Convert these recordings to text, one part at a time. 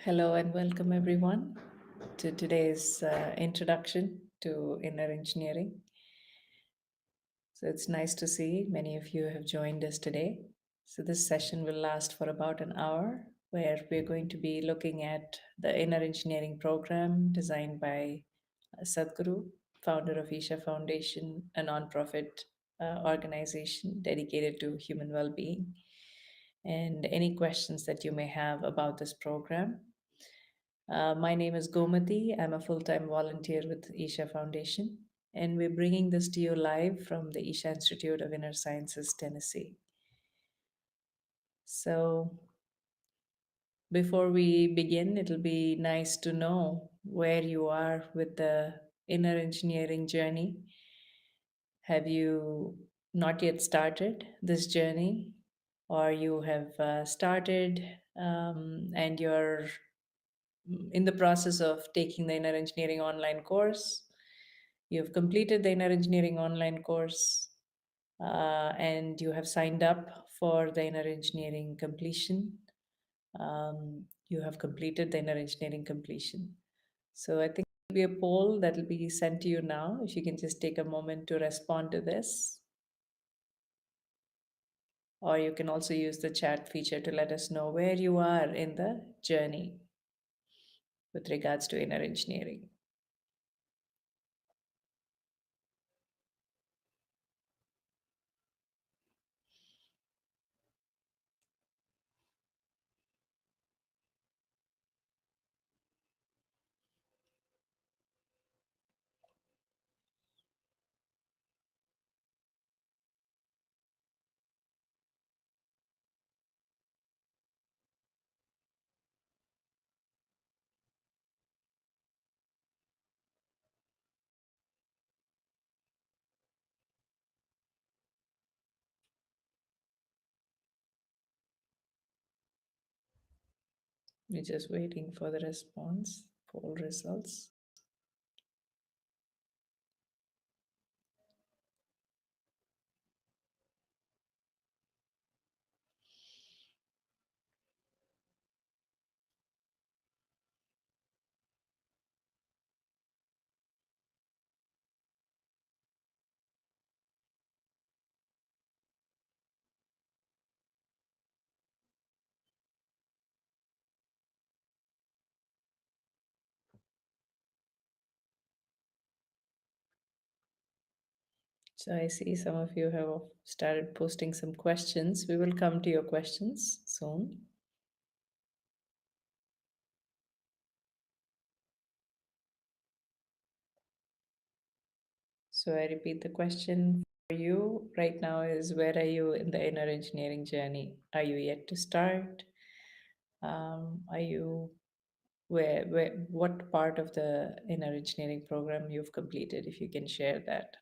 Hello and welcome everyone to today's introduction to inner engineering. So it's nice to see many of you have joined us today. So this session will last for about an hour, where we're going to be looking at the inner engineering program designed by Sadhguru, founder of Isha Foundation, a nonprofit organization dedicated to human well-being, and any questions that you may have about this program. My name is Gomati. I'm a full time volunteer with Isha Foundation, and we're bringing this to you live from the Isha Institute of Inner Sciences, Tennessee. So, before we begin, it'll be nice to know where you are with the inner engineering journey. Have you not yet started this journey, or you have started and you're in the process of taking the inner engineering online course? You've completed the inner engineering online course, and you have signed up for the inner engineering completion. You have completed the inner engineering completion. So I think there'll be a poll that will be sent to you now. If you can just take a moment to respond to this, or you can also use the chat feature to let us know where you are in the journey with regards to inner engineering. We're just waiting for the response, poll results. So I see some of you have started posting some questions. We will come to your questions soon. So I repeat the question for you right now is, where are you in the inner engineering journey? Are you yet to start? Are you where what part of the inner engineering program you've completed, if you can share that?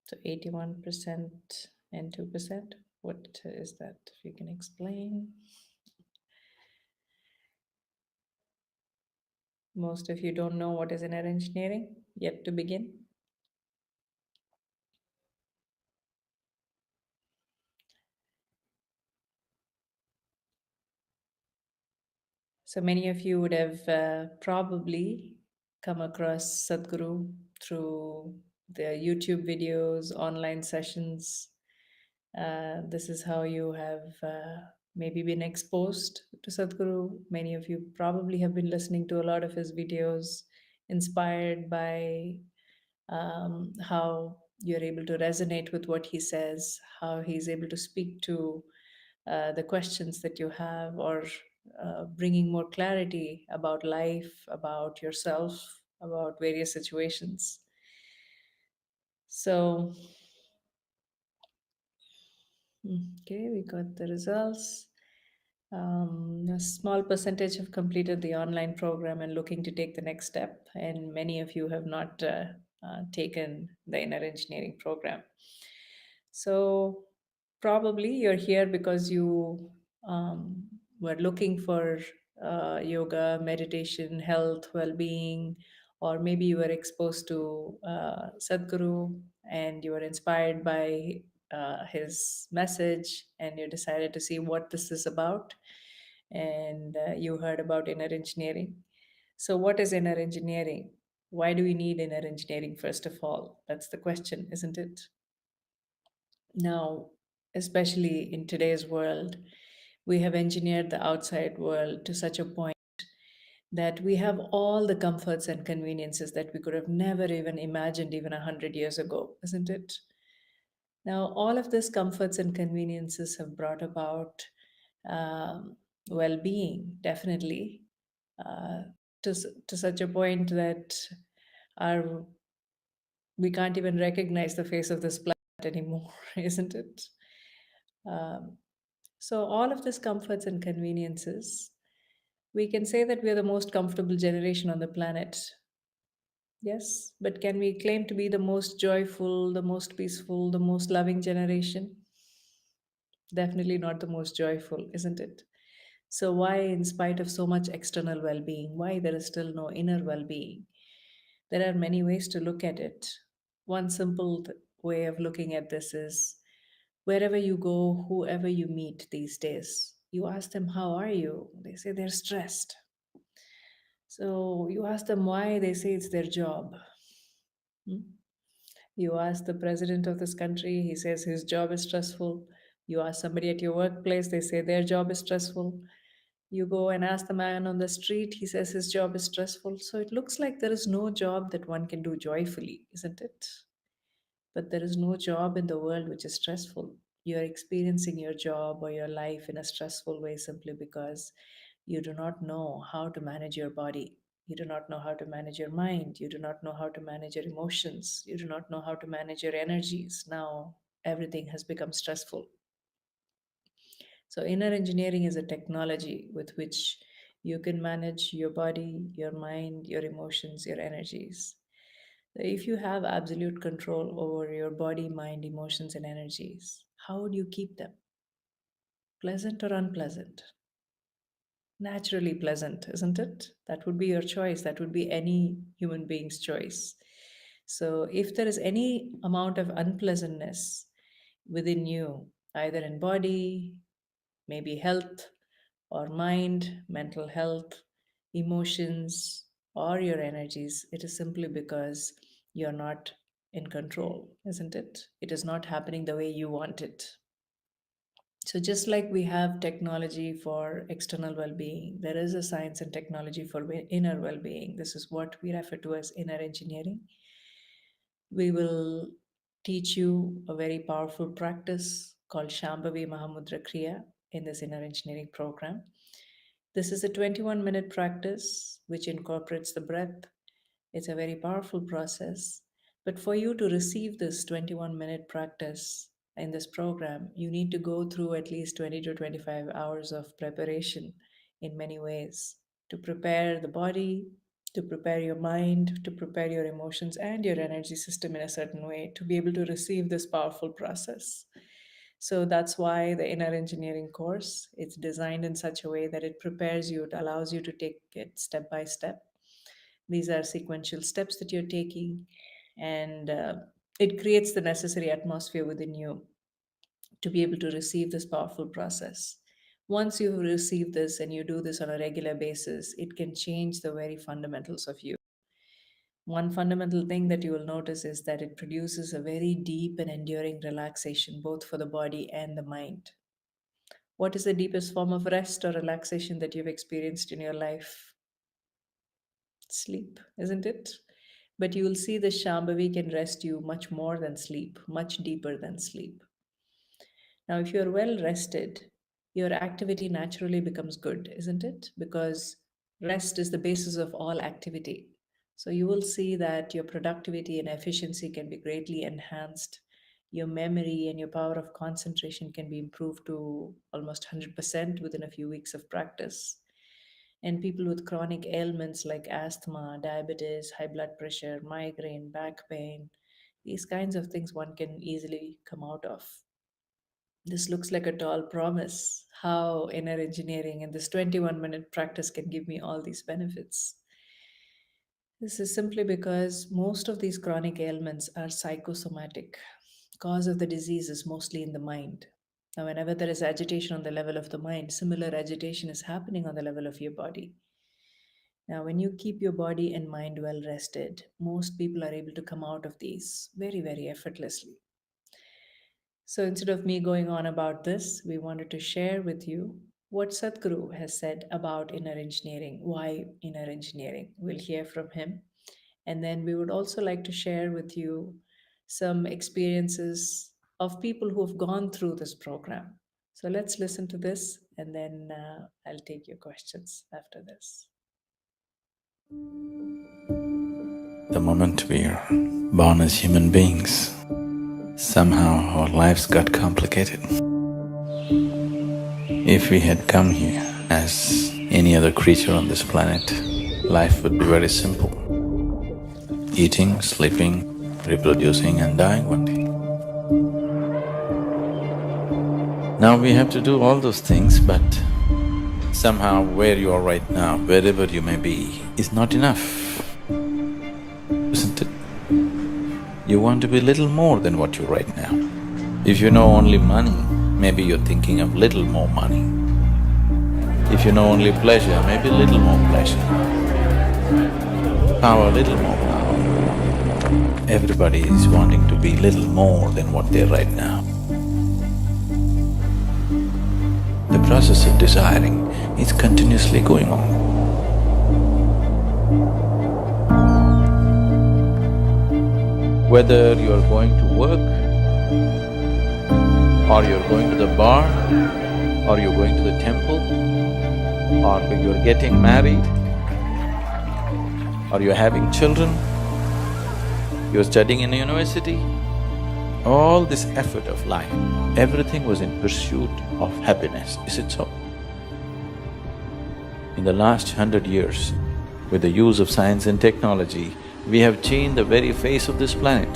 So 81% and 2%. What is that? If you can explain. Most of you don't know what is inner engineering yet to begin. So many of you would have probably come across Sadhguru through the YouTube videos, online sessions. This is how you have maybe been exposed to Sadhguru. Many of you probably have been listening to a lot of his videos, inspired by how you're able to resonate with what he says, how he's able to speak to the questions that you have, or bringing more clarity about life, about yourself, about various situations. So, Okay, we got the results. A small percentage have completed the online program and looking to take the next step, and many of you have not taken the inner engineering program. So, probably you're here because you um, were looking for yoga, meditation, health, well being, or maybe you were exposed to Sadhguru and you were inspired by his message and you decided to see what this is about. And you heard about inner engineering. So, what is inner engineering? Why do we need inner engineering, first of all? That's the question, isn't it? Now, especially in today's world, we have engineered the outside world to such a point that we have all the comforts and conveniences that we could have never even imagined even 100 years ago, isn't it? Now, all of these comforts and conveniences have brought about um, well being, definitely, uh, to such a point that our we can't even recognize the face of this planet anymore, isn't it? Um, so, all of these comforts and conveniences, we can say that we are the most comfortable generation on the planet. Yes, but can we claim to be the most joyful, the most peaceful, the most loving generation? Definitely not the most joyful, isn't it? So, why, in spite of so much external well being, why there is still no inner well being? There are many ways to look at it. One simple way of looking at this is wherever you go, whoever you meet these days, you ask them, how are you? They say they're stressed. So you ask them why, they say it's their job. Hmm? You ask the president of this country, he says his job is stressful. You ask somebody at your workplace, they say their job is stressful. You go and ask the man on the street, he says his job is stressful. So it looks like there is no job that one can do joyfully, isn't it? But there is no job in the world which is stressful. You're experiencing your job or your life in a stressful way simply because you do not know how to manage your body. You do not know how to manage your mind. You do not know how to manage your emotions. You do not know how to manage your energies. Now, everything has become stressful. So, inner engineering is a technology with which you can manage your body, your mind, your emotions, your energies. If you have absolute control over your body, mind, emotions, and energies, how would you keep them? Pleasant or unpleasant? Naturally pleasant, isn't it? That would be your choice. That would be any human being's choice. So, if there is any amount of unpleasantness within you, either in body, maybe health, or mind, mental health, emotions, or your energies, it is simply because you're not in control, isn't it? It is not happening the way you want it. So, just like we have technology for external well being, there is a science and technology for inner well being. This is what we refer to as inner engineering. We will teach you a very powerful practice called Shambhavi Mahamudra Kriya in this inner engineering program. This is a 21-minute practice which incorporates the breath. It's a very powerful process. But for you to receive this 21-minute practice in this program, you need to go through at least 20 to 25 hours of preparation in many ways to prepare the body, to prepare your mind, to prepare your emotions and your energy system in a certain way to be able to receive this powerful process. So that's why the inner engineering course, it's designed in such a way that it prepares you, it allows you to take it step by step. These are sequential steps that you're taking, and it creates the necessary atmosphere within you to be able to receive this powerful process. Once you receive this and you do this on a regular basis, it can change the very fundamentals of you. One fundamental thing that you will notice is that it produces a very deep and enduring relaxation, both for the body and the mind. What is the deepest form of rest or relaxation that you've experienced in your life? Sleep, isn't it? But you will see the Shambhavi can rest you much more than sleep, much deeper than sleep. Now, if you're well rested, your activity naturally becomes good, isn't it? Because rest is the basis of all activity. So you will see that your productivity and efficiency can be greatly enhanced. Your memory and your power of concentration can be improved to almost 100% within a few weeks of practice. And people with chronic ailments like asthma, diabetes, high blood pressure, migraine, back pain, these kinds of things one can easily come out of. This looks like a tall promise. How inner engineering and this 21-minute practice can give me all these benefits. This is simply because most of these chronic ailments are psychosomatic. Cause of the disease is mostly in the mind. Now, whenever there is agitation on the level of the mind, similar agitation is happening on the level of your body. Now, when you keep your body and mind well rested, most people are able to come out of these very, very effortlessly. So instead of me going on about this, we wanted to share with you what Sadhguru has said about inner engineering, why inner engineering. We'll hear from him. And then we would also like to share with you some experiences of people who have gone through this program. So let's listen to this, and then I'll take your questions after this. The moment we're born as human beings, somehow our lives got complicated. If we had come here as any other creature on this planet, life would be very simple. Eating, sleeping, reproducing and dying one day. Now we have to do all those things, but somehow where you are right now, wherever you may be, is not enough, isn't it? You want to be little more than what you're right now. If you know only money, maybe you're thinking of little more money. If you know only pleasure, maybe little more pleasure. Power, little more power. Everybody is wanting to be little more than what they're right now. The process of desiring is continuously going on. Whether you're going to work, or you're going to the bar, or you're going to the temple, or you're getting married, or you're having children, you're studying in a university, all this effort of life, everything was in pursuit of happiness, is it so? In the last 100 years, with the use of science and technology, we have changed the very face of this planet.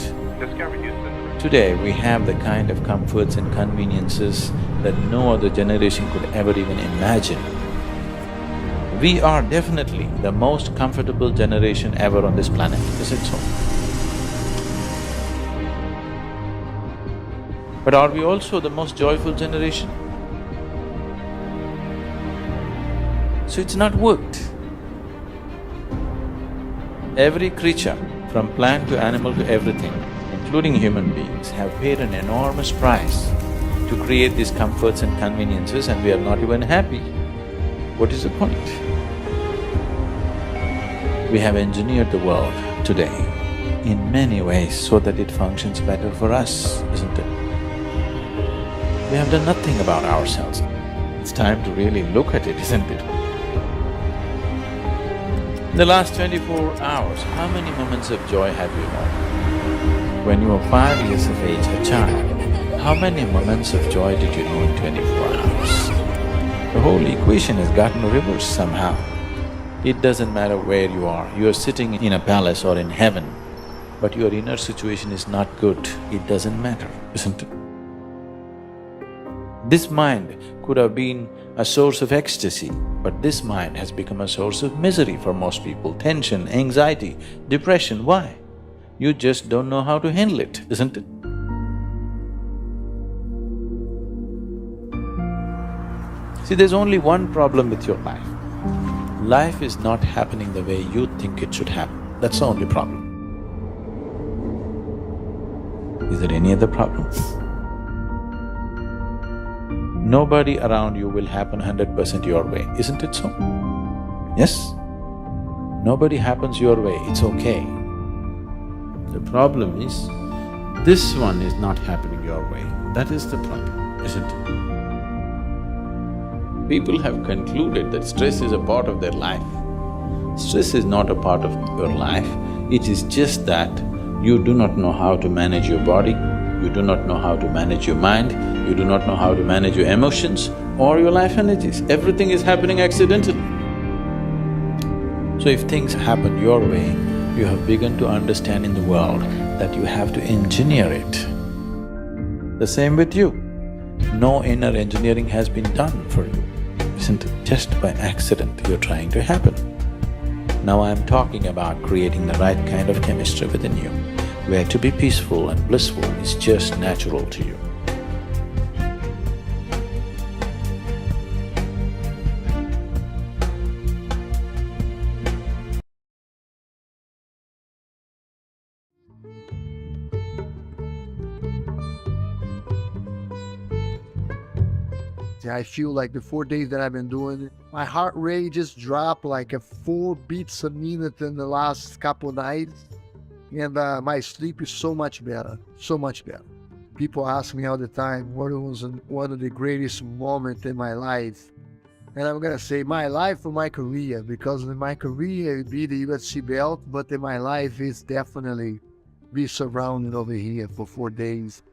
Today, we have the kind of comforts and conveniences that no other generation could ever even imagine. We are definitely the most comfortable generation ever on this planet, is it so? But are we also the most joyful generation? So it's not worked. Every creature, from plant to animal to everything, including human beings, have paid an enormous price to create these comforts and conveniences, and we are not even happy. What is the point? We have engineered the world today in many ways so that it functions better for us, isn't it? We have done nothing about ourselves. It's time to really look at it, isn't it? In the last 24 hours, how many moments of joy have you known? When you were 5 years of age, a child, how many moments of joy did you know in 24 hours? The whole equation has gotten reversed somehow. It doesn't matter where you are sitting in a palace or in heaven, but your inner situation is not good, it doesn't matter, isn't it? This mind could have been a source of ecstasy, but this mind has become a source of misery for most people, tension, anxiety, depression. Why? You just don't know how to handle it, isn't it? See, there's only one problem with your life. Life is not happening the way you think it should happen. That's the only problem. Is there any other problem? Nobody around you will happen 100% your way, isn't it so? Yes? Nobody happens your way, it's okay. The problem is, this one is not happening your way, that is the problem, isn't it? People have concluded that stress is a part of their life. Stress is not a part of your life, it is just that you do not know how to manage your body, You do not know how to manage your mind, you do not know how to manage your emotions or your life energies. Everything is happening accidentally. So if things happen your way, you have begun to understand in the world that you have to engineer it. The same with you. No inner engineering has been done for you, isn't it? Just by accident you're trying to happen. Now I'm talking about creating the right kind of chemistry within you, where to be peaceful and blissful is just natural to you. Yeah, I feel like the 4 days that I've been doing it, my heart rate just dropped like a 4 beats a minute in the last couple nights. And my sleep is so much better, so much better. People ask me all the time what was one of the greatest moments in my life. And I'm gonna say my life or my career, because in my career it be the UFC belt, but in my life it's definitely be surrounded over here for 4 days.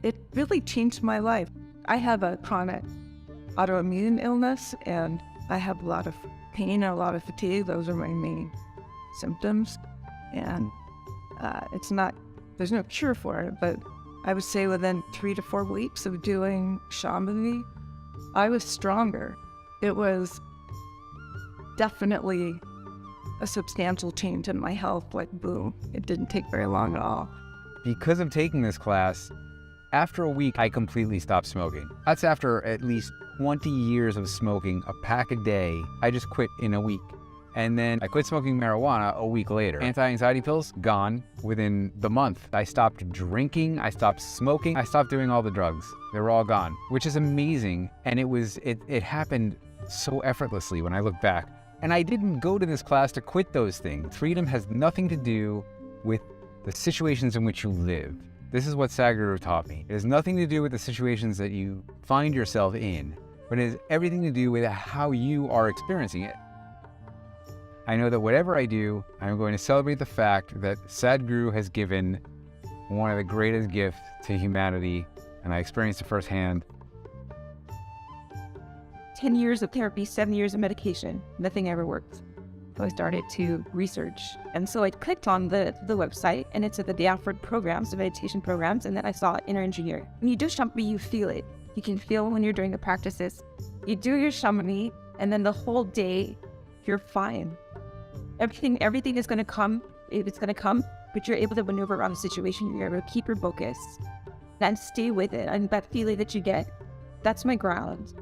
It really changed my life. I have a chronic autoimmune illness and I have a lot of pain and a lot of fatigue. Those are my main symptoms. And there's no cure for it, but I would say within 3 to 4 weeks of doing Shambhavi, I was stronger. It was definitely a substantial change in my health, like boom. It didn't take very long at all. Because of taking this class, after a week, I completely stopped smoking. That's after at least 20 years of smoking a pack a day. I just quit in a week. And then I quit smoking marijuana a week later. Anti-anxiety pills, gone within the month. I stopped drinking, I stopped smoking, I stopped doing all the drugs. They were all gone, which is amazing. And it happened so effortlessly when I look back. And I didn't go to this class to quit those things. Freedom has nothing to do with the situations in which you live. This is what Sadhguru taught me. It has nothing to do with the situations that you find yourself in, but it has everything to do with how you are experiencing it. I know that whatever I do, I'm going to celebrate the fact that Sadhguru has given one of the greatest gifts to humanity, and I experienced it firsthand. 10 years of therapy, 7 years of medication, nothing ever worked. So I started to research. And so I clicked on the website and it said that they offered programs, the meditation programs, and then I saw inner engineer. When you do Shambhavi, you feel it. You can feel when you're doing the practices. You do your Shambhavi and then the whole day, you're fine. Everything is gonna come, it's gonna come, but you're able to maneuver around the situation. You're able to keep your focus and stay with it. And that feeling that you get, that's my ground.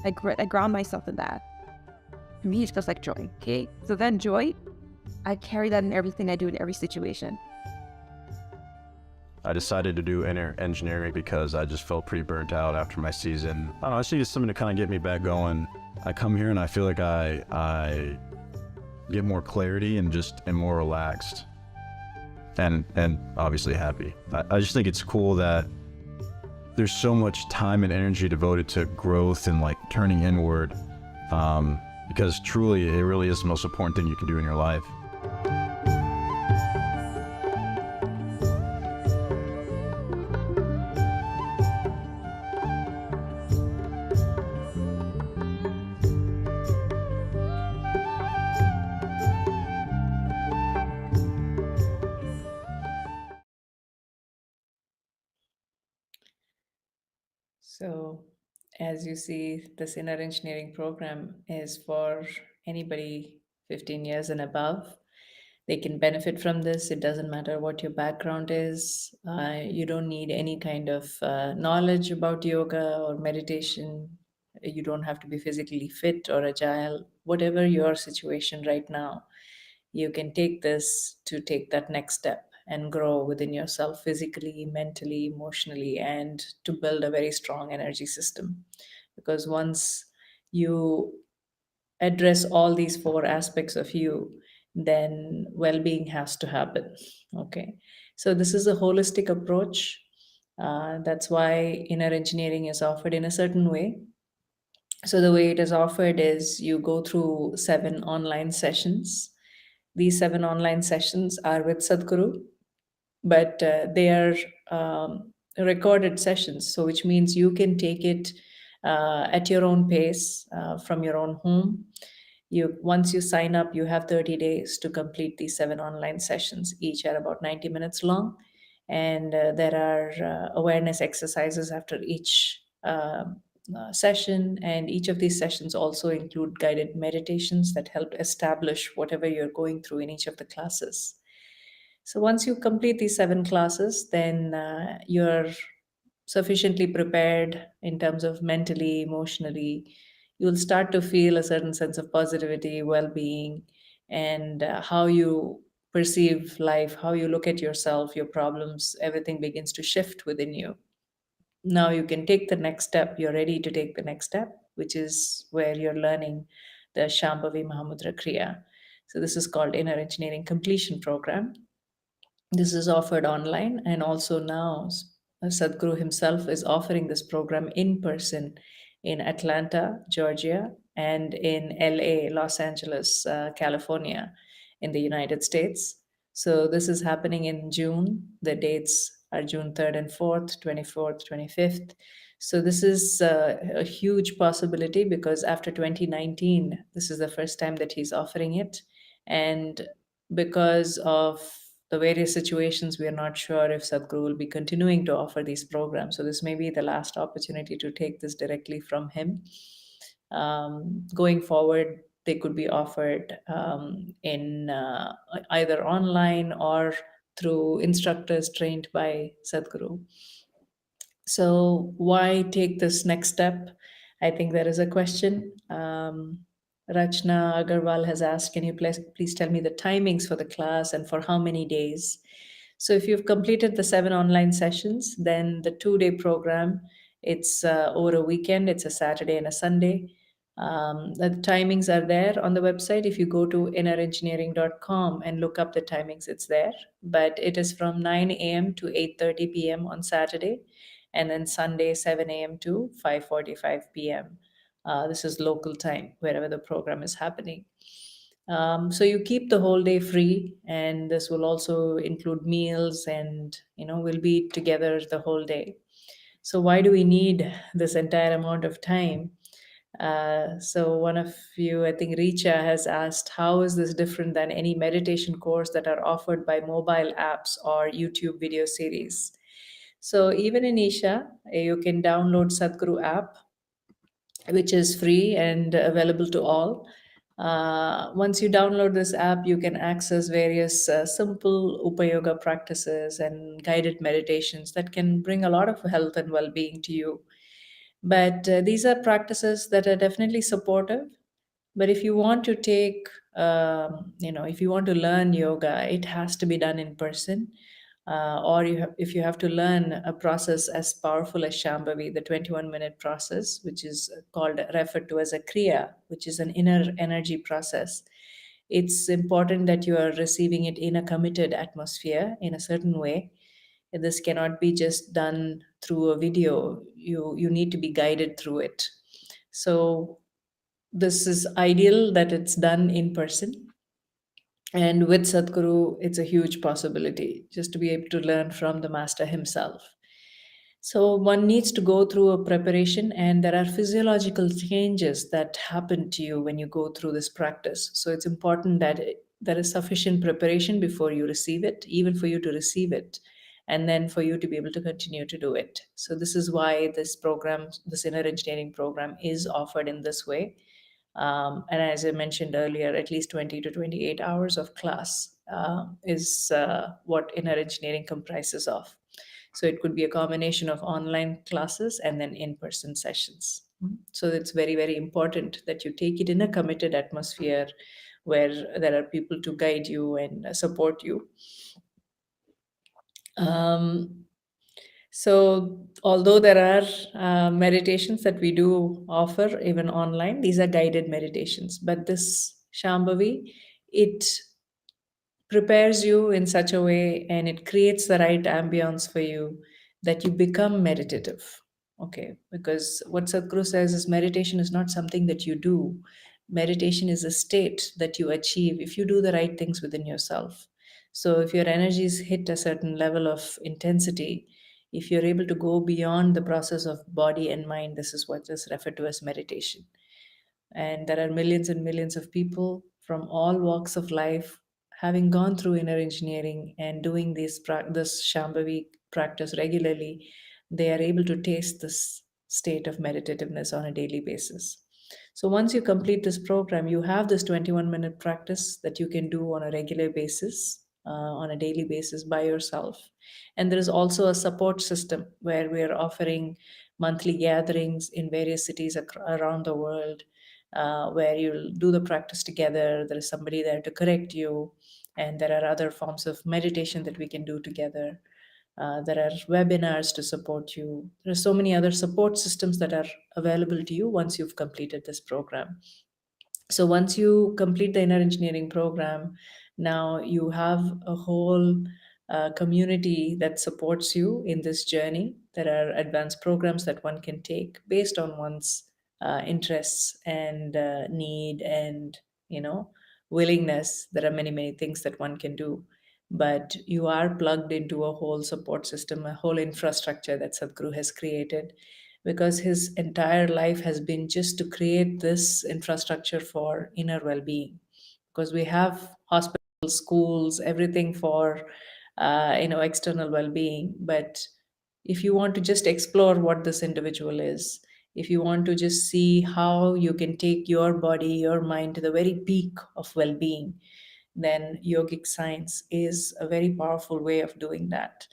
I ground myself in that. For me, it feels like joy, okay? So then joy, I carry that in everything I do in every situation. I decided to do inner engineering because I just felt pretty burnt out after my season. I don't know, I just needed something to kind of get me back going. I come here and I feel like I get more clarity and just am more relaxed and obviously happy. I just think it's cool that there's so much time and energy devoted to growth and like turning inward. Because truly, it really is the most important thing you can do in your life. So, as you see, this inner engineering program is for anybody 15 years and above. They can benefit from this. It doesn't matter what your background is. You don't need any kind of knowledge about yoga or meditation. You don't have to be physically fit or agile. Whatever your situation right now, you can take this to take that next step and grow within yourself physically, mentally, emotionally, and to build a very strong energy system. Because once you address all these four aspects of you, then well being has to happen. Okay. So, this is a holistic approach. That's why inner engineering is offered in a certain way. So, the way it is offered is you go through 7 online sessions. These 7 online sessions are with Sadhguru. but they are recorded sessions, so which means you can take it at your own pace from your own home. You Once you sign up, you have 30 days to complete these 7 online sessions. Each are about 90 minutes long, and there are awareness exercises after each session, and each of these sessions also include guided meditations that help establish whatever you're going through in each of the classes. So once you complete these 7 classes, then you're sufficiently prepared in terms of mentally, emotionally. You'll start to feel a certain sense of positivity, well being, and how you perceive life, how you look at yourself, your problems, everything begins to shift within you. Now you can take the next step. You're ready to take the next step, which is where you're learning the Shambhavi Mahamudra Kriya. So this is called Inner Engineering Completion Program. This is offered online, and also now Sadhguru himself is offering this program in person in Atlanta, Georgia, and in LA, Los Angeles, California, in the United States. So this is happening in June. The dates are June 3rd and 4th, 24th, 25th. So this is a huge possibility because after 2019, this is the first time that he's offering it. And because of the various situations, we are not sure if Sadhguru will be continuing to offer these programs. So this may be the last opportunity to take this directly from him. Going forward, they could be offered in either online or through instructors trained by Sadhguru. So why take this next step? I think there is a question. Rachna Agarwal has asked, can you please tell me the timings for the class and for how many days? So if you've completed the 7 online sessions, then the 2-day program, it's over a weekend. It's a Saturday and a Sunday. The timings are there on the website. If you go to innerengineering.com and look up the timings, it's there. But it is from 9 a.m. to 8:30 p.m. on Saturday, and then Sunday 7 a.m. to 5:45 p.m. This is local time wherever the program is happening. So you keep the whole day free, and this will also include meals, and we'll be together the whole day. So why do we need this entire amount of time? So one of you, I think Richa, has asked, how is this different than any meditation course that are offered by mobile apps or YouTube video series? So even in Isha, you can download Sadhguru app, which is free and available to all. Once you download this app, you can access various simple Upayoga practices and guided meditations that can bring a lot of health and well being to you. But these are practices that are definitely supportive. But if you want to take, if you want to learn yoga, it has to be done in person. Or if you have to learn a process as powerful as Shambhavi, the 21-minute process, which is referred to as a Kriya, which is an inner energy process, it's important that you are receiving it in a committed atmosphere in a certain way. This cannot be just done through a video. You need to be guided through it. So this is ideal that it's done in person. And with Sadhguru, it's a huge possibility just to be able to learn from the master himself. So one needs to go through a preparation, and there are physiological changes that happen to you when you go through this practice. So it's important that there is sufficient preparation before you receive it, even for you to receive it, and then for you to be able to continue to do it. So this is why this program, this inner engineering program, is offered in this way. And as I mentioned earlier, at least 20 to 28 hours of class is what inner engineering comprises of. So it could be a combination of online classes and then in-person sessions. So it's very, very important that you take it in a committed atmosphere where there are people to guide you and support you. So, although there are meditations that we do offer even online, these are guided meditations. But this Shambhavi, it prepares you in such a way and it creates the right ambience for you that you become meditative. Okay, because what Sadhguru says is meditation is not something that you do. Meditation is a state that you achieve if you do the right things within yourself. So if your energies hit a certain level of intensity, if you're able to go beyond the process of body and mind, this is what is referred to as meditation. And there are millions and millions of people from all walks of life having gone through inner engineering and doing this Shambhavi practice regularly. They are able to taste this state of meditativeness on a daily basis. So once you complete this program, you have this 21-minute practice that you can do on a regular basis, on a daily basis by yourself. And there is also a support system where we are offering monthly gatherings in various cities around the world, where you'll do the practice together. There is somebody there to correct you, and there are other forms of meditation that we can do together. There are webinars to support you. There are so many other support systems that are available to you once you've completed this program. So once you complete the inner engineering program, now you have a whole community that supports you in this journey. There are advanced programs that one can take based on one's interests and need and, you know, willingness. There are many many things that one can do, but you are plugged into a whole support system, a whole infrastructure that Sadhguru has created, because his entire life has been just to create this infrastructure for inner well-being. Because we have hospitals, schools, everything for external well-being, but if you want to just explore what this individual is, if you want to just see how you can take your body, your mind to the very peak of well-being, then yogic science is a very powerful way of doing that.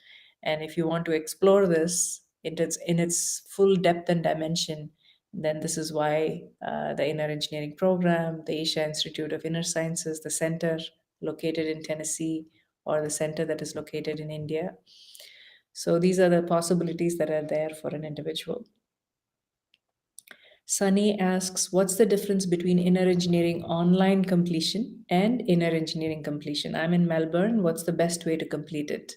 And if you want to explore this in its full depth and dimension, then this is why the Inner Engineering Program, the Asia Institute of Inner Sciences, the center located in Tennessee, or the center that is located in India. So these are the possibilities that are there for an individual. Sunny asks, what's the difference between inner engineering online completion and inner engineering completion? I'm in Melbourne. What's the best way to complete it?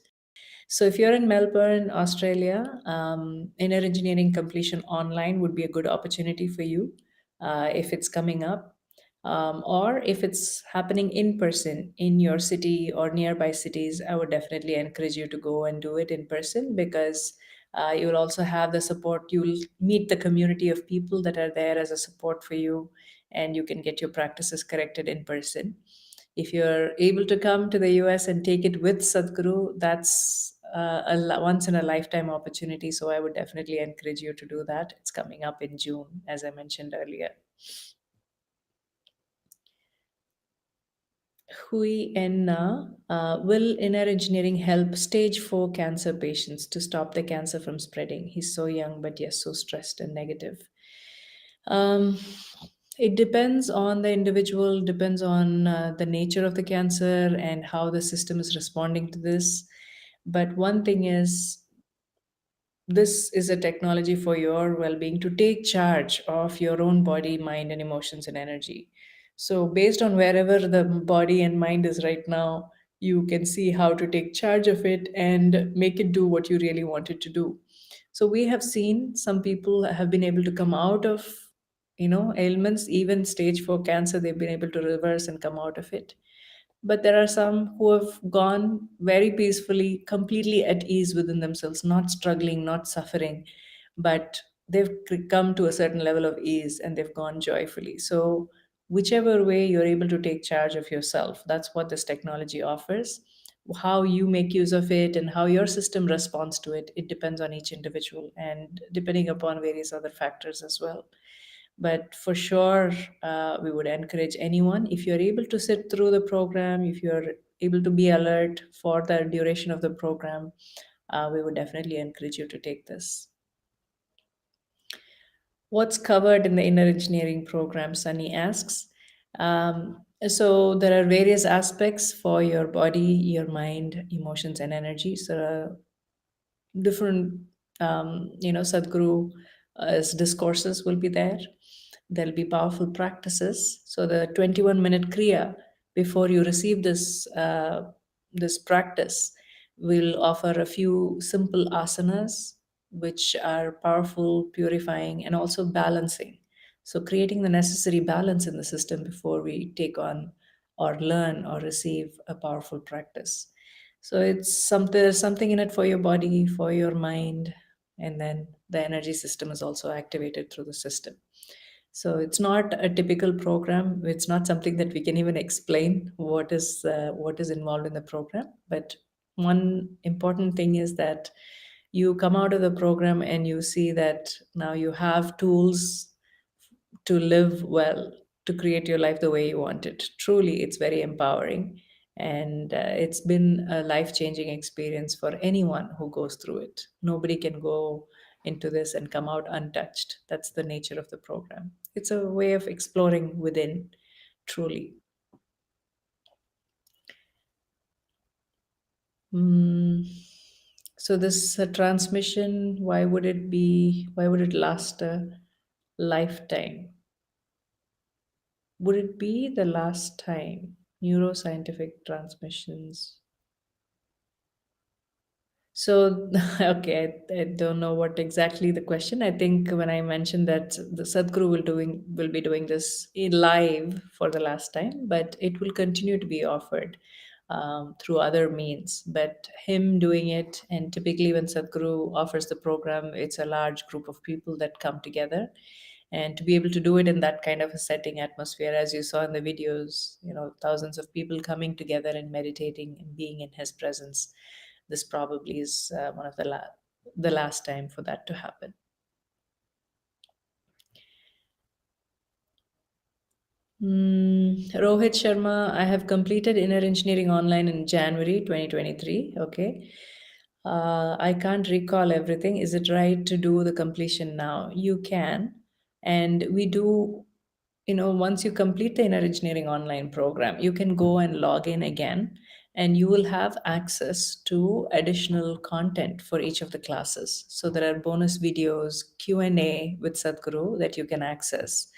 So if you're in Melbourne, Australia, inner engineering completion online would be a good opportunity for you if it's coming up. Or if it's happening in person in your city or nearby cities, I would definitely encourage you to go and do it in person, because you will also have the support. You'll meet the community of people that are there as a support for you, and you can get your practices corrected in person. If you're able to come to the US and take it with Sadhguru, that's once in a lifetime opportunity. So I would definitely encourage you to do that. It's coming up in June, as I mentioned earlier. Hui and Na, will inner engineering help stage 4 cancer patients to stop the cancer from spreading? He's so young, but yes, so stressed and negative. Um, it depends on the individual, depends on the nature of the cancer and how the system is responding to this. But one thing is, this is a technology for your well-being, to take charge of your own body, mind, and emotions and energy. So based on wherever the body and mind is right now, you can see how to take charge of it and make it do what you really want it to do. So we have seen some people have been able to come out of, ailments, even stage 4 cancer. They've been able to reverse and come out of it. But there are some who have gone very peacefully, completely at ease within themselves, not struggling, not suffering, but they've come to a certain level of ease and they've gone joyfully. So whichever way you're able to take charge of yourself, that's what this technology offers. How you make use of it and how your system responds to it, it depends on each individual and depending upon various other factors as well. But for sure, we would encourage anyone, if you're able to sit through the program, if you're able to be alert for the duration of the program, we would definitely encourage you to take this. What's covered in the inner engineering program, Sunny asks. So there are various aspects for your body, your mind, emotions, and energy. So different, Sadhguru's discourses will be there. There'll be powerful practices. So the 21-minute kriya before you receive this practice will offer a few simple asanas, which are powerful, purifying, and also balancing. So creating the necessary balance in the system before we take on or learn or receive a powerful practice. So it's something, there's something in it for your body, for your mind, and then the energy system is also activated through the system. So it's not a typical program. It's not something that we can even explain what is involved in the program. But one important thing is that you come out of the program and you see that now you have tools to live well, to create your life the way you want it. Truly, it's very empowering. And it's been a life changing experience for anyone who goes through it. Nobody can go into this and come out untouched. That's the nature of the program. It's a way of exploring within, truly. Mm. So, this transmission, why would it last a lifetime? Would it be the last time? Neuroscientific transmissions. So, okay, I don't know what exactly the question. I think when I mentioned that the Sadhguru will be doing this in live for the last time, but it will continue to be offered through other means. But him doing it, and typically when Sadhguru offers the program, it's a large group of people that come together, and to be able to do it in that kind of a setting atmosphere, as you saw in the videos, thousands of people coming together and meditating and being in his presence, this probably is one of the last time for that to happen. Rohit Sharma, I have completed inner engineering online in January 2023. Okay. I can't recall everything. Is it right to do the completion now? You can. And we do, once you complete the inner engineering online program, you can go and log in again, and you will have access to additional content for each of the classes. So there are bonus videos, Q&A with Sadhguru that you can access.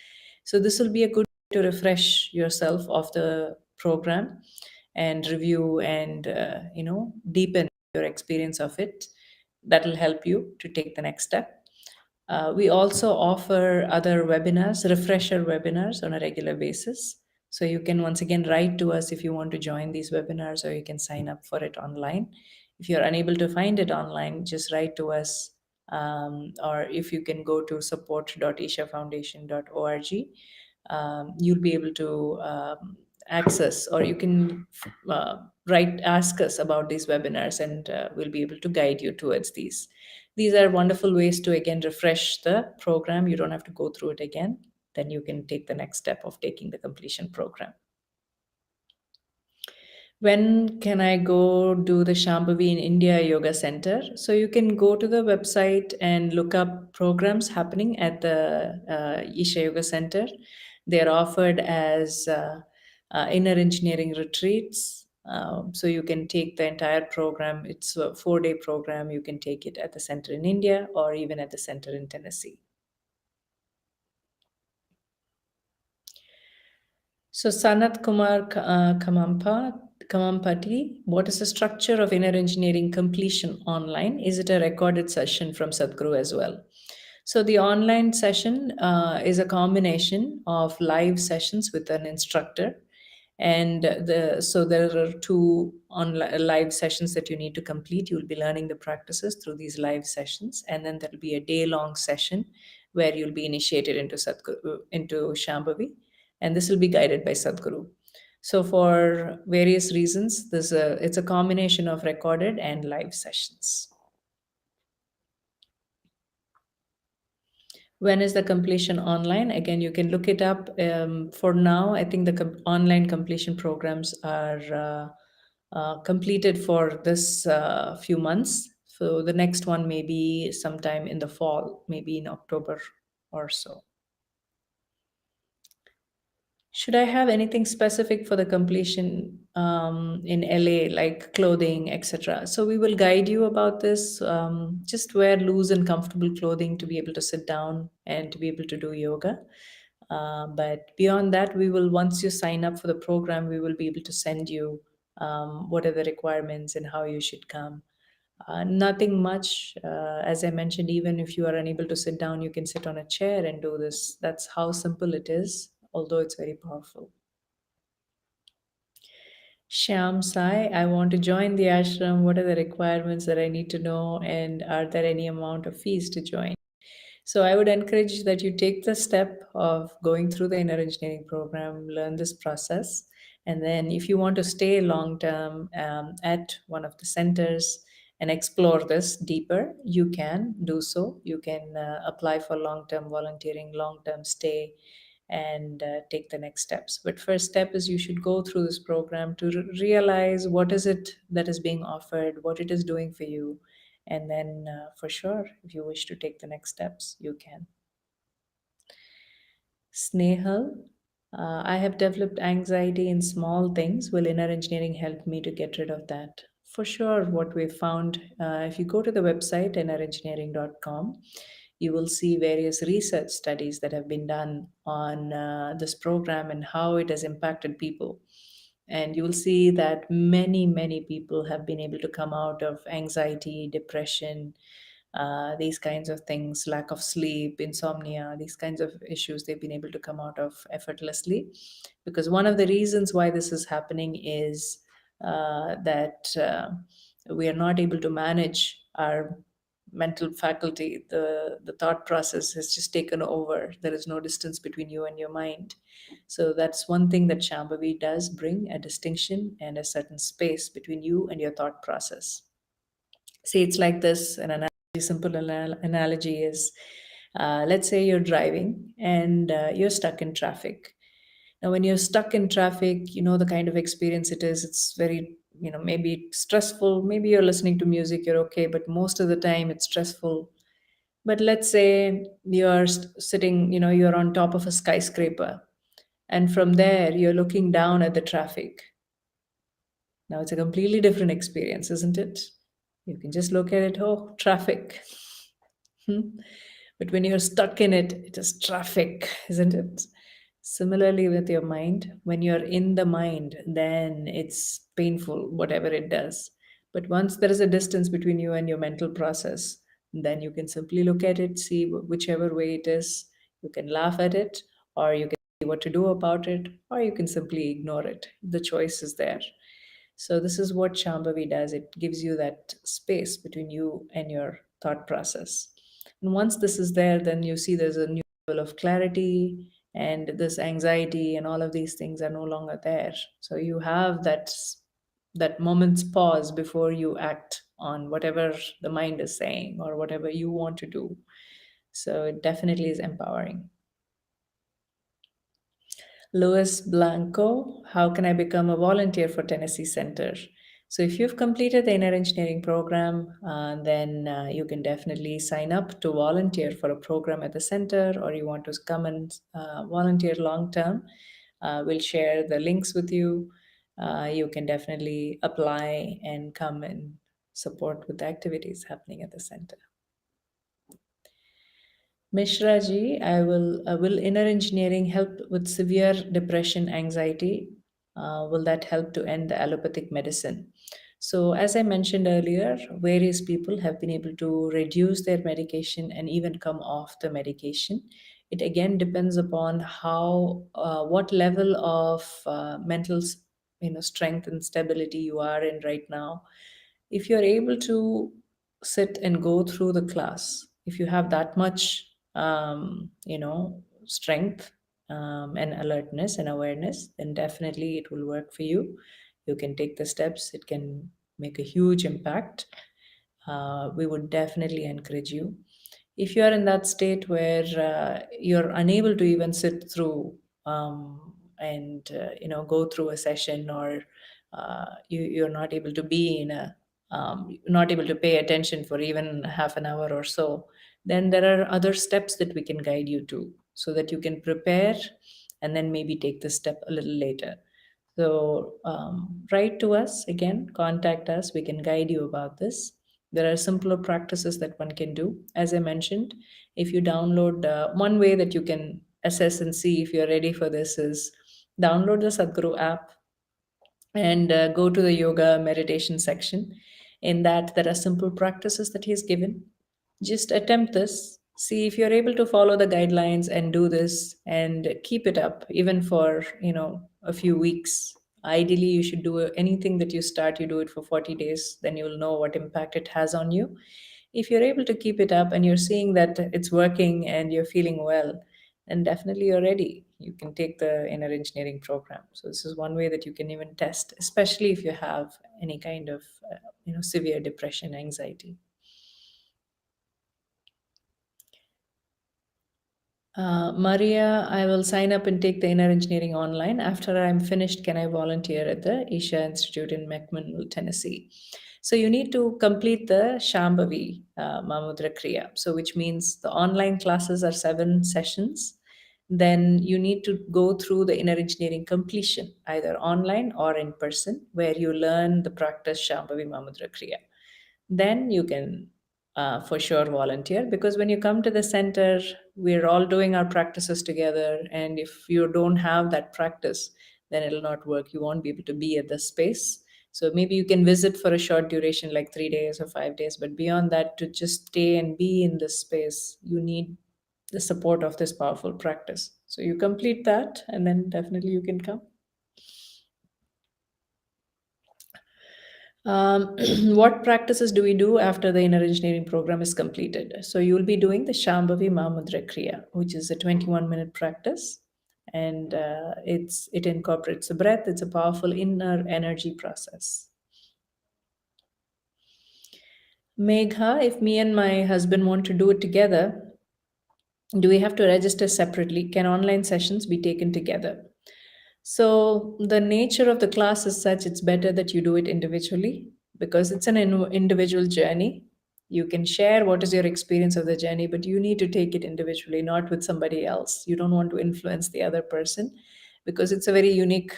So this will be a good way to refresh yourself of the program and review and deepen your experience of it. That will help you to take the next step. We also offer other webinars, refresher webinars on a regular basis. So you can once again write to us if you want to join these webinars, or you can sign up for it online. If you're unable to find it online, just write to us, or if you can go to support.ishafoundation.org, you'll be able to access, or you can ask us about these webinars, and we'll be able to guide you towards these. These are wonderful ways to again refresh the program. You don't have to go through it again. Then you can take the next step of taking the completion program. When can I go do the Shambhavi in India Yoga Center? So you can go to the website and look up programs happening at the Isha Yoga Center. They are offered as inner engineering retreats. So you can take the entire program. It's a 4-day program. You can take it at the center in India or even at the center in Tennessee. So Sanat Kumar Kamampati, what is the structure of inner engineering completion online? Is it a recorded session from Sadhguru as well? So the online session is a combination of live sessions with an instructor, and so there are two live sessions that you need to complete. You'll be learning the practices through these live sessions, and then there'll be a day-long session where you'll be initiated into Shambhavi, and this will be guided by Sadhguru. So for various reasons, it's a combination of recorded and live sessions. When is the completion online? Again, you can look it up. For now, I think the online completion programs are completed for this few months. So the next one may be sometime in the fall, maybe in October or so. Should I have anything specific for the completion in LA, like clothing, etc.? So we will guide you about this. Just wear loose and comfortable clothing to be able to sit down and to be able to do yoga. But beyond that, once you sign up for the program, we will be able to send you what are the requirements and how you should come. Nothing much. As I mentioned, even if you are unable to sit down, you can sit on a chair and do this. That's how simple it is, although it's very powerful. Shyam Sai, I want to join the ashram. What are the requirements that I need to know? And are there any amount of fees to join? So I would encourage that you take the step of going through the inner engineering program, learn this process, and then if you want to stay long term at one of the centers and explore this deeper, you can do so. You can apply for long term volunteering, long term stay, and take the next steps. But first step is you should go through this program to realize what is it that is being offered, what it is doing for you, and then for sure, if you wish to take the next steps, you can. Snehal, I have developed anxiety in small things. Will inner engineering help me to get rid of that? For sure, what we found, if you go to the website innerengineering.com, you will see various research studies that have been done on this program and how it has impacted people. And you will see that many people have been able to come out of anxiety, depression, these kinds of things, lack of sleep, insomnia, these kinds of issues, they've been able to come out of effortlessly. Because one of the reasons why this is happening is that we are not able to manage our mental faculty. The thought process has just taken over. There is no distance between you and your mind. So that's one thing that Shambhavi does bring, a distinction and a certain space between you and your thought process. See, it's like this. An analogy, simple analogy is, let's say you're driving and you're stuck in traffic. Now, when you're stuck in traffic, you know the kind of experience it is. It's very, maybe stressful. Maybe you're listening to music, you're okay, but most of the time it's stressful. But let's say you're sitting, you're on top of a skyscraper, and from there you're looking down at the traffic. Now it's a completely different experience, isn't it? You can just look at it, oh, traffic. Hmm. But when you're stuck in it, it is traffic, isn't it? Similarly, with your mind, when you're in the mind, then it's painful, whatever it does. But once there is a distance between you and your mental process, then you can simply look at it, see whichever way it is. You can laugh at it, or you can see what to do about it, or you can simply ignore it. The choice is there. So, this is what Shambhavi does. It gives you that space between you and your thought process. And once this is there, then you see there's a new level of clarity, and this anxiety and all of these things are no longer there. So you have that moment's pause before you act on whatever the mind is saying or whatever you want to do. So it definitely is empowering. Luis Blanco, how can I become a volunteer for Tennessee Center? So, if you've completed the inner engineering program, then you can definitely sign up to volunteer for a program at the center, or you want to come and volunteer long term. We'll share the links with you. You can definitely apply and come and support with the activities happening at the center. Mishra ji, will inner engineering help with severe depression, anxiety? Will that help to end the allopathic medicine? So, as I mentioned earlier, various people have been able to reduce their medication and even come off the medication. It again depends upon what level of mental, strength and stability you are in right now. If you're able to sit and go through the class, if you have that much strength and alertness and awareness, then definitely it will work for you. You can take the steps, it can make a huge impact. We would definitely encourage you. If you are in that state where you're unable to even sit through and go through a session, or you're not able to be in a not able to pay attention for even half an hour or so, then there are other steps that we can guide you to so that you can prepare and then maybe take the step a little later. So, write to us again, contact us, we can guide you about this. There are simpler practices that one can do. As I mentioned, if you download, one way that you can assess and see if you're ready for this is download the Sadhguru app and go to the yoga meditation section. In that, there are simple practices that he's given. Just attempt this, see if you're able to follow the guidelines and do this and keep it up even for a few weeks. Ideally, you should do anything that you start, you do it for 40 days, then you'll know what impact it has on you. If you're able to keep it up and you're seeing that it's working and you're feeling well, then definitely you're ready. You can take the inner engineering program. So this is one way that you can even test, especially if you have any kind of severe depression, anxiety. Maria, I will sign up and take the inner engineering online. After I'm finished, can I volunteer at the Isha Institute in McMinnville, Tennessee? So you need to complete the Shambhavi Mamudra Kriya. So which means the online classes are 7 sessions. Then you need to go through the inner engineering completion, either online or in person, where you learn the practice Shambhavi Mamudra Kriya. Then you can for sure volunteer, because when you come to the center, we're all doing our practices together. And if you don't have that practice, then it'll not work. You won't be able to be at the space. So maybe you can visit for a short duration, like 3 days or 5 days. But beyond that, to just stay and be in this space, you need the support of this powerful practice. So you complete that, and then definitely you can come. What practices do we do after the inner engineering program is completed? So you'll be doing the Shambhavi Mahamudra Kriya, which is a 21-minute practice, and it incorporates the breath. It's a powerful inner energy process. Megha, if me and my husband want to do it together, do we have to register separately? Can online sessions be taken together? So the nature of the class is such, it's better that you do it individually, because it's an individual journey. You can share what is your experience of the journey, but you need to take it individually, not with somebody else. You don't want to influence the other person, because it's a very unique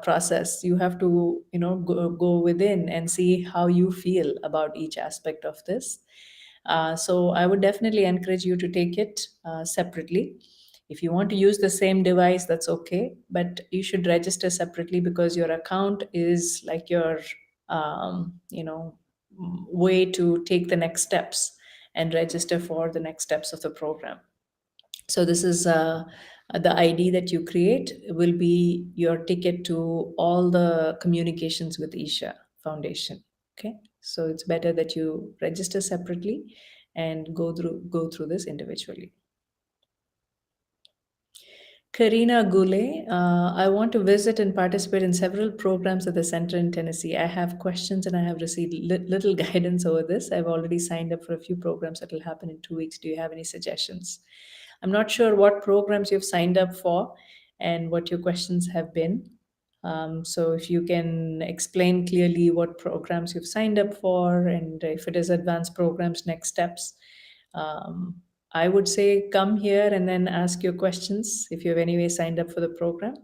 process. You have to, go within and see how you feel about each aspect of this. So I would definitely encourage you to take it separately. If you want to use the same device, that's okay, but you should register separately, because your account is like your, way to take the next steps and register for the next steps of the program. So this is the ID that you create will be your ticket to all the communications with Isha Foundation. Okay, so it's better that you register separately and go through this individually. Karina Gule, I want to visit and participate in several programs at the center in Tennessee. I have questions and I have received little guidance over this. I've already signed up for a few programs that will happen in 2 weeks. Do you have any suggestions? I'm not sure what programs you've signed up for and what your questions have been. So if you can explain clearly what programs you've signed up for, and if it is advanced programs, next steps. Um, I would say come here and then ask your questions if you have anyway signed up for the program,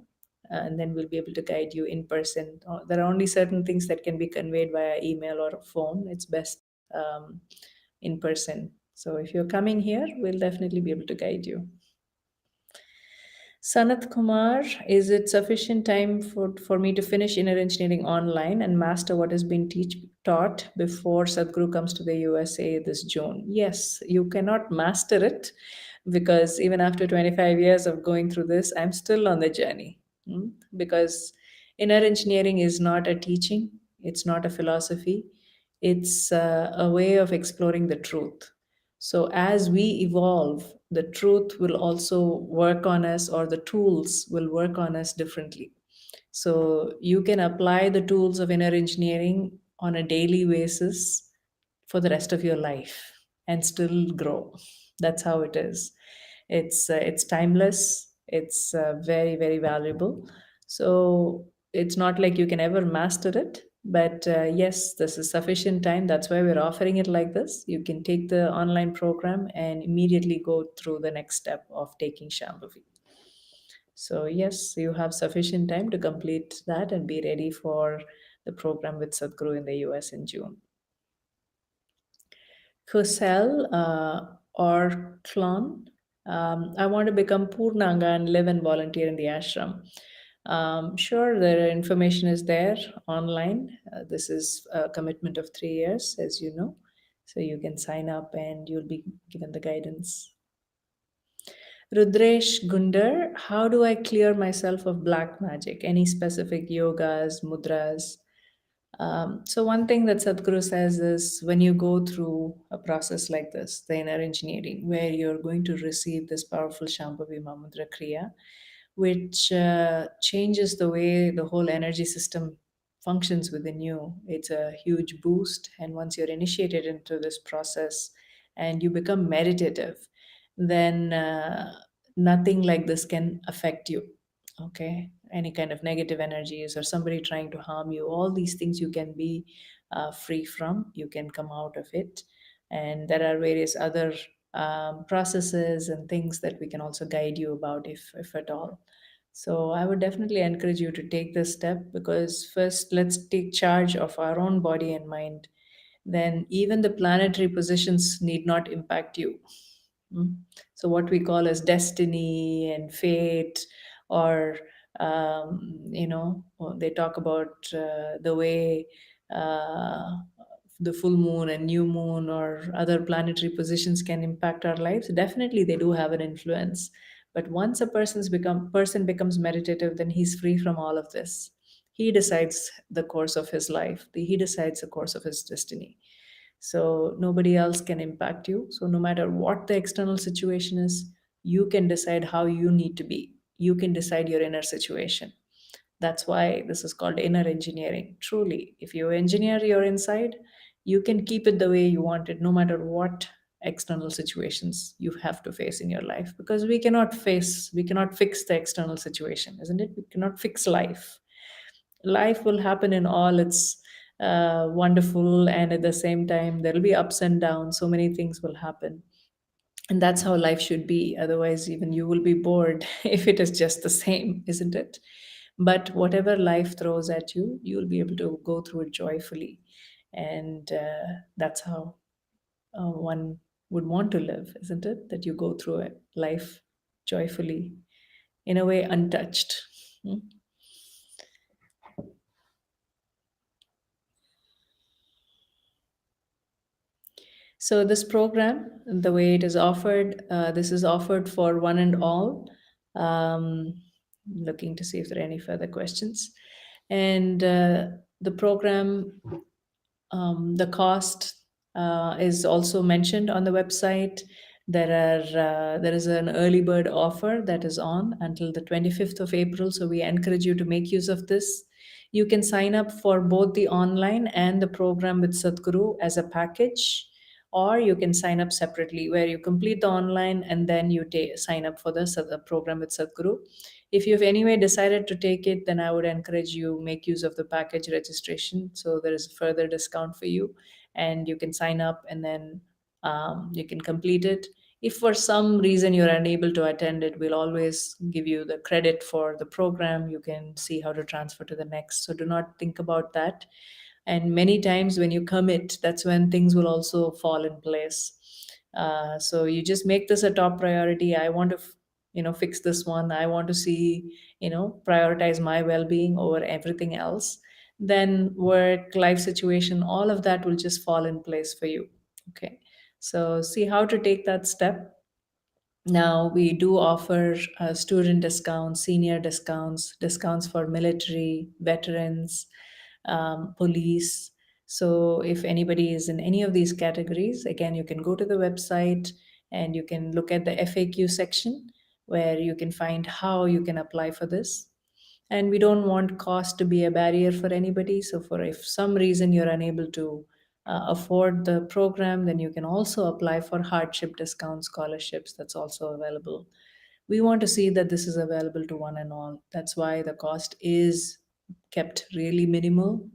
and then we'll be able to guide you in person. There are only certain things that can be conveyed via email or phone. It's best in person. So if you're coming here, we'll definitely be able to guide you. Sanat Kumar, is it sufficient time for me to finish inner engineering online and master what has been taught before Sadhguru comes to the USA this June? Yes, you cannot master it, because even after 25 years of going through this, I'm still on the journey. Because inner engineering is not a teaching, it's not a philosophy, it's a way of exploring the truth. So as we evolve, the truth will also work on us, or the tools will work on us differently. So you can apply the tools of inner engineering on a daily basis for the rest of your life and still grow. That's how it is. It's timeless. It's very, very valuable. So it's not like you can ever master it, but yes, this is sufficient time. That's why we're offering it like this. You can take the online program and immediately go through the next step of taking Shambhavi. So yes, you have sufficient time to complete that and be ready for the program with Sadhguru in the US in June. Kusel or Klon. I want to become Purnanga and live and volunteer in the ashram. Sure, the information is there online. This is a commitment of 3 years, as you know. So you can sign up and you'll be given the guidance. Rudresh Gundar, how do I clear myself of black magic? Any specific yogas, mudras? So, one thing that Sadhguru says is when you go through a process like this, the inner engineering, where you're going to receive this powerful Shambhavi Mudra Kriya, which changes the way the whole energy system functions within you. It's a huge boost. And once you're initiated into this process and you become meditative, then nothing like this can affect you. Okay. Any kind of negative energies or somebody trying to harm you, all these things you can be free from, you can come out of it. And there are various other processes and things that we can also guide you about if at all. So I would definitely encourage you to take this step, because first let's take charge of our own body and mind. Then even the planetary positions need not impact you. Mm. So what we call as destiny and fate, or they talk about the way uh, the full moon and new moon or other planetary positions can impact our lives. Definitely, they do have an influence. But once a person becomes meditative, then he's free from all of this. He decides the course of his life. He decides the course of his destiny. So nobody else can impact you. So no matter what the external situation is, you can decide how you need to be. You can decide your inner situation. That's why this is called inner engineering. Truly, if you engineer your inside, you can keep it the way you want it, no matter what external situations you have to face in your life. Because we cannot fix the external situation, isn't it? We cannot fix life. Life will happen in all its wonderful, and at the same time there will be ups and downs. So many things will happen, and that's how life should be. Otherwise, even you will be bored if it is just the same, isn't it? But whatever life throws at you, you'll be able to go through it joyfully. And that's how one would want to live, isn't it? That you go through it, life joyfully, in a way untouched. Hmm? So this program, the way it is offered, this is offered for one and all. Um, Looking to see if there are any further questions. And the program, the cost is also mentioned on the website. There is an early bird offer that is on until the 25th of April. So we encourage you to make use of this. You can sign up for both the online and the program with Sadhguru as a package, or you can sign up separately, where you complete the online and then you sign up for the program with Sadhguru. If you've anyway decided to take it, then I would encourage you make use of the package registration. So there is a further discount for you, and you can sign up and then you can complete it. If for some reason you're unable to attend it, we'll always give you the credit for the program. You can see how to transfer to the next. So do not think about that. And many times when you commit, that's when things will also fall in place. So you just make this a top priority. I want to fix this one. I want to see, prioritize my well-being over everything else. Then work, life situation, all of that will just fall in place for you. Okay. So see how to take that step. Now we do offer student discounts, senior discounts, discounts for military veterans, police. So if anybody is in any of these categories, again, you can go to the website and you can look at the FAQ section, where you can find how you can apply for this. And we don't want cost to be a barrier for anybody. So for if some reason you're unable to afford the program, then you can also apply for hardship discount scholarships. That's also available. We want to see that this is available to one and all. That's why the cost is kept really minimal.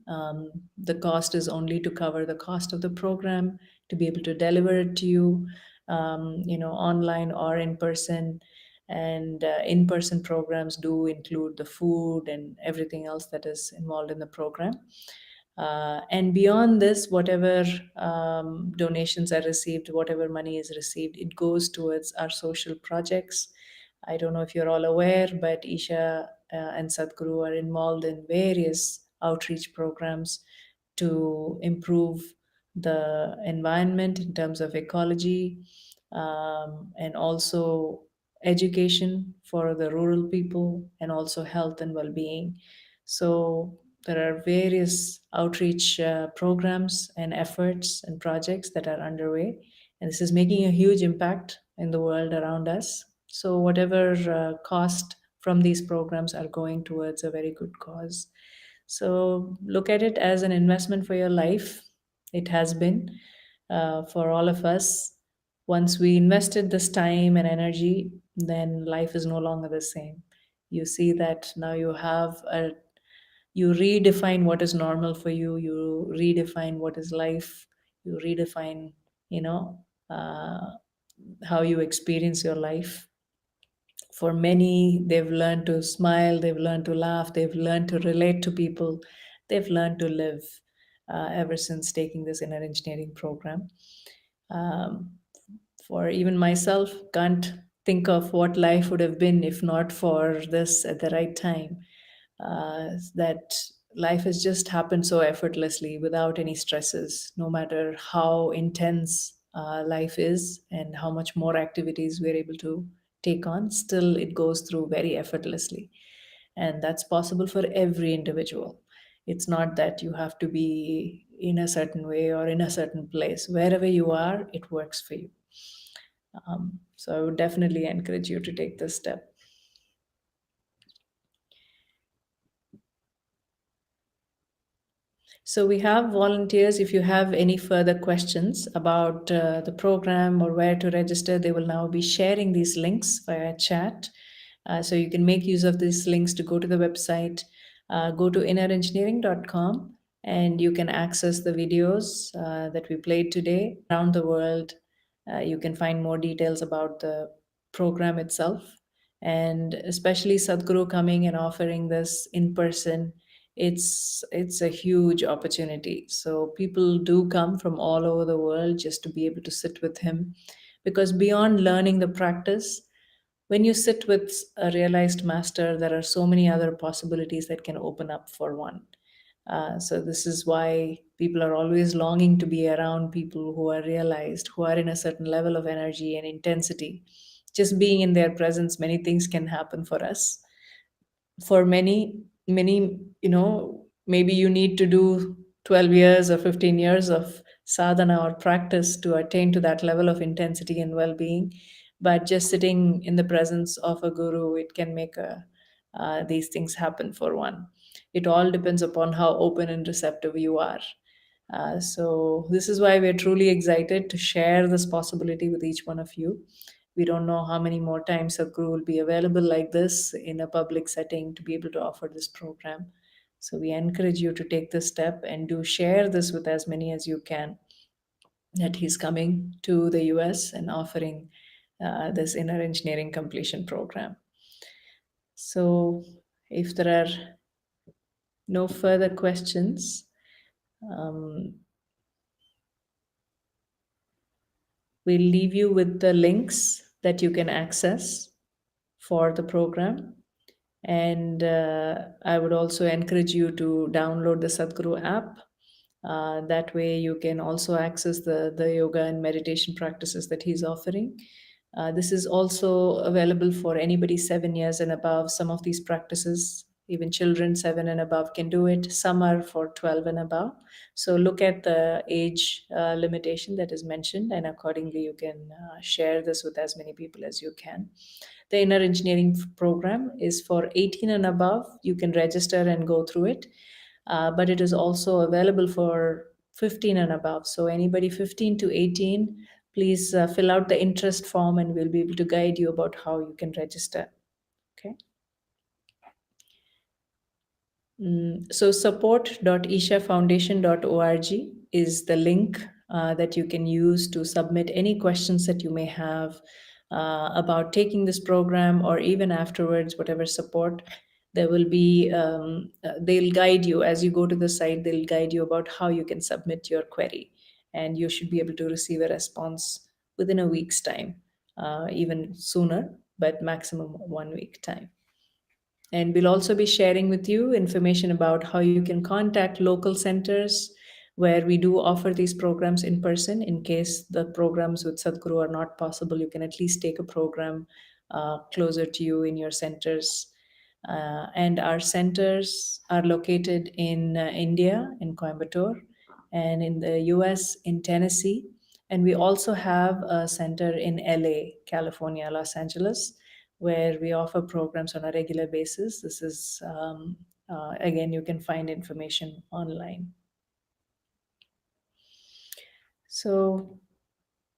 The cost is only to cover the cost of the program, to be able to deliver it to you, online or in person. And in-person programs do include the food and everything else that is involved in the program. And beyond this, whatever donations are received, whatever money is received, it goes towards our social projects. I don't know if you're all aware, but Isha and Sadhguru are involved in various outreach programs to improve the environment in terms of ecology, and also education for the rural people, and also health and well-being. So there are various outreach programs and efforts and projects that are underway, and this is making a huge impact in the world around us. So whatever cost from these programs are going towards a very good cause. So look at it as an investment for your life. It has been for all of us. Once we invested this time and energy, then life is no longer the same. You see that now you redefine what is normal for you. You redefine what is life. You redefine, you know, uh, how you experience your life. For many, they've learned to smile, they've learned to laugh, they've learned to relate to people, they've learned to live ever since taking this inner engineering program. Um, for even myself, can't think of what life would have been if not for this at the right time. That life has just happened so effortlessly without any stresses, no matter how intense life is and how much more activities we're able to take on, still it goes through very effortlessly. And that's possible for every individual. It's not that you have to be in a certain way or in a certain place. Wherever you are, it works for you. So I would definitely encourage you to take this step. So we have volunteers. If you have any further questions about the program or where to register, they will now be sharing these links via chat. So you can make use of these links to go to the website, go to innerengineering.com, and you can access the videos that we played today around the world. You can find more details about the program itself, and especially Sadhguru coming and offering this in person. It's a huge opportunity. So people do come from all over the world just to be able to sit with him, because beyond learning the practice, when you sit with a realized master, there are so many other possibilities that can open up for one. So this is why people are always longing to be around people who are realized, who are in a certain level of energy and intensity. Just being in their presence, many things can happen for us. For many, maybe you need to do 12 years or 15 years of sadhana or practice to attain to that level of intensity and well-being. But just sitting in the presence of a guru, it can make these things happen for one. It all depends upon how open and receptive you are. So this is why we're truly excited to share this possibility with each one of you. We don't know how many more times Sadhguru will be available like this in a public setting to be able to offer this program. So we encourage you to take this step and do share this with as many as you can, that he's coming to the US and offering this inner engineering completion program. So if there are no further questions, we'll leave you with the links that you can access for the program. And I would also encourage you to download the Sadhguru app. That way, you can also access the yoga and meditation practices that he's offering. This is also available for anybody 7 years and above. Some of these practices, even children 7 and above can do it. Some are for 12 and above. So look at the age limitation that is mentioned, and accordingly, you can share this with as many people as you can. The inner engineering program is for 18 and above. You can register and go through it, but it is also available for 15 and above. So anybody 15 to 18, please fill out the interest form and we'll be able to guide you about how you can register. Okay. So support.ishafoundation.org is the link that you can use to submit any questions that you may have about taking this program, or even afterwards, whatever support. There will be, they'll guide you as you go to the site, they'll guide you about how you can submit your query. And you should be able to receive a response within a week's time, even sooner, but maximum 1 week time. And we'll also be sharing with you information about how you can contact local centers where we do offer these programs in person. In case the programs with Sadhguru are not possible, you can at least take a program closer to you in your centers. And our centers are located in India, in Coimbatore, and in the US, in Tennessee. And we also have a center in LA, California, Los Angeles, where we offer programs on a regular basis. This is, again, you can find information online. So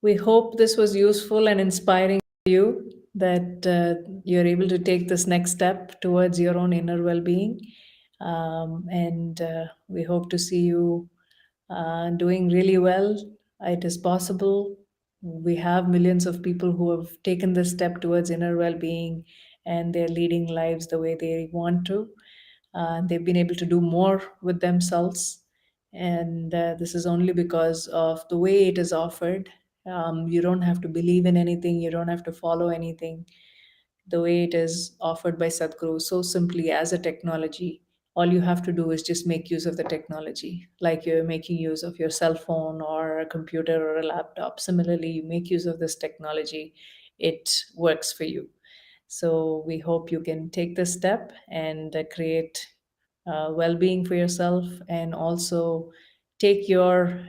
we hope this was useful and inspiring for you, that you're able to take this next step towards your own inner well being. And we hope to see you doing really well. It is possible. We have millions of people who have taken this step towards inner well being, and they're leading lives the way they want to. They've been able to do more with themselves. And this is only because of the way it is offered. You don't have to believe in anything, you don't have to follow anything. The way it is offered by Sadhguru, so simply as a technology, all you have to do is just make use of the technology, like you're making use of your cell phone or a computer or a laptop. Similarly, you make use of this technology, it works for you. So we hope you can take this step and create well-being for yourself, and also take your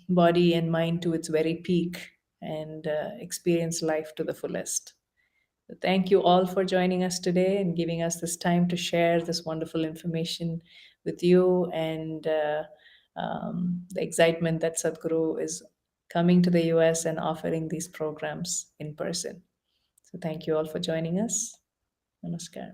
body and mind to its very peak, and experience life to the fullest. So thank you all for joining us today and giving us this time to share this wonderful information with you, and the excitement that Sadhguru is coming to the US and offering these programs in person. So thank you all for joining us. Namaskar.